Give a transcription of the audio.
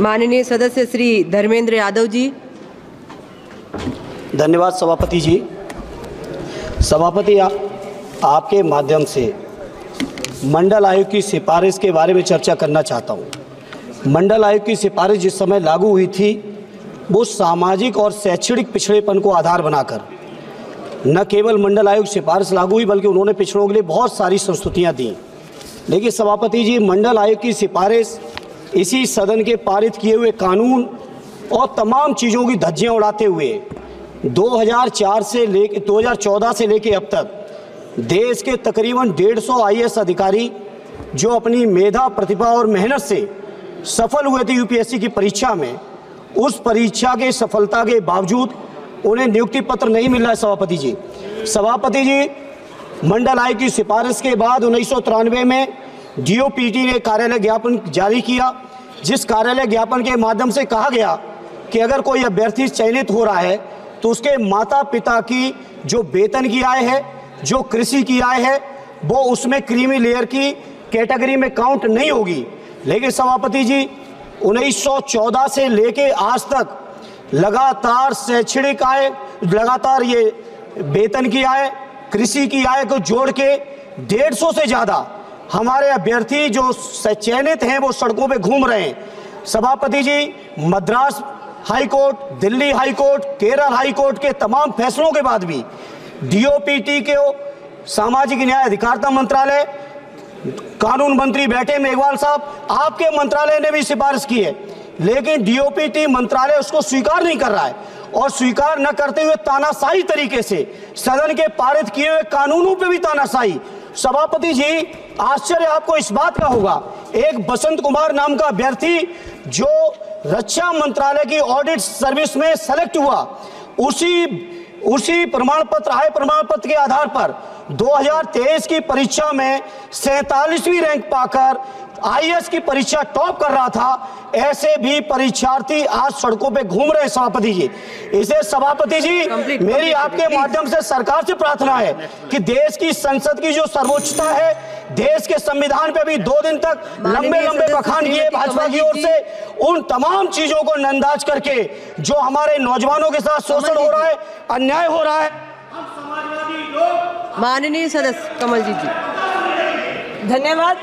माननीय सदस्य श्री धर्मेंद्र यादव जी। धन्यवाद सभापति जी। सभापति, आपके माध्यम से मंडल आयोग की सिफारिश के बारे में चर्चा करना चाहता हूँ। मंडल आयोग की सिफारिश जिस समय लागू हुई थी, वो सामाजिक और शैक्षणिक पिछड़ेपन को आधार बनाकर न केवल मंडल आयोग सिफारिश लागू हुई, बल्कि उन्होंने पिछड़ों के लिए बहुत सारी संस्तुतियाँ दी। लेकिन सभापति जी, मंडल आयोग की सिफारिश इसी सदन के पारित किए हुए कानून और तमाम चीज़ों की धज्जियाँ उड़ाते हुए 2014 से लेके अब तक देश के तकरीबन 150 IAS अधिकारी जो अपनी मेधा, प्रतिभा और मेहनत से सफल हुए थे यूपीएससी की परीक्षा में, उस परीक्षा के सफलता के बावजूद उन्हें नियुक्ति पत्र नहीं मिल रहा है। सभापति जी, मंडल आयोग की सिफारिश के बाद 1993 में DOPT ने कार्यालय ज्ञापन जारी किया, जिस कार्यालय ज्ञापन के माध्यम से कहा गया कि अगर कोई अभ्यर्थी चयनित हो रहा है तो उसके माता पिता की जो वेतन की आय है, जो कृषि की आय है, वो उसमें क्रीमी लेयर की कैटेगरी में काउंट नहीं होगी। लेकिन सभापति जी, 1914 से लेके आज तक लगातार शैक्षणिक आय, लगातार ये वेतन की आय, कृषि की आय को जोड़ के 150 से ज़्यादा हमारे अभ्यर्थी जो चयनित हैं वो सड़कों पे घूम रहे हैं। सभापति ji, Madras high court, Delhi high court, Kerala high court के तमाम फैसलों के बाद भी DOPT के सामाजिक न्याय अधिकारिता मंत्रालय, कानून मंत्री बैठे मेघवाल साहब, आपके मंत्रालय ने भी सिफारिश की है, लेकिन DOPT मंत्रालय उसको स्वीकार नहीं कर रहा है और स्वीकार न करते हुए तानाशाही तरीके से सदन के पारित किए हुए कानूनों पे भी तानाशाही। सभापति जी, आश्चर्य आपको इस बात का होगा, एक बसंत कुमार नाम का अभ्यर्थी जो रक्षा मंत्रालय की ऑडिट सर्विस में सेलेक्ट हुआ, उसी प्रमाण पत्र के आधार पर 2023 की परीक्षा में 47वीं रैंक पाकर IAS की परीक्षा टॉप कर रहा था। ऐसे भी परीक्षार्थी आज सड़कों पे घूम रहे हैं। सभापति जी, इसे सभापति जी मेरी आपके माध्यम से सरकार से प्रार्थना है कि देश की संसद की जो सर्वोच्चता है, देश के संविधान पे भी 2 दिन तक लंबे बखान किए भाजपा की ओर से, उन तमाम चीजों को नंदाज करके जो हमारे नौजवानों के साथ शोषण हो रहा है, अन्याय हो रहा है, हम समाजवादी लोग। माननीय सदस्य कमल जी। धन्यवाद।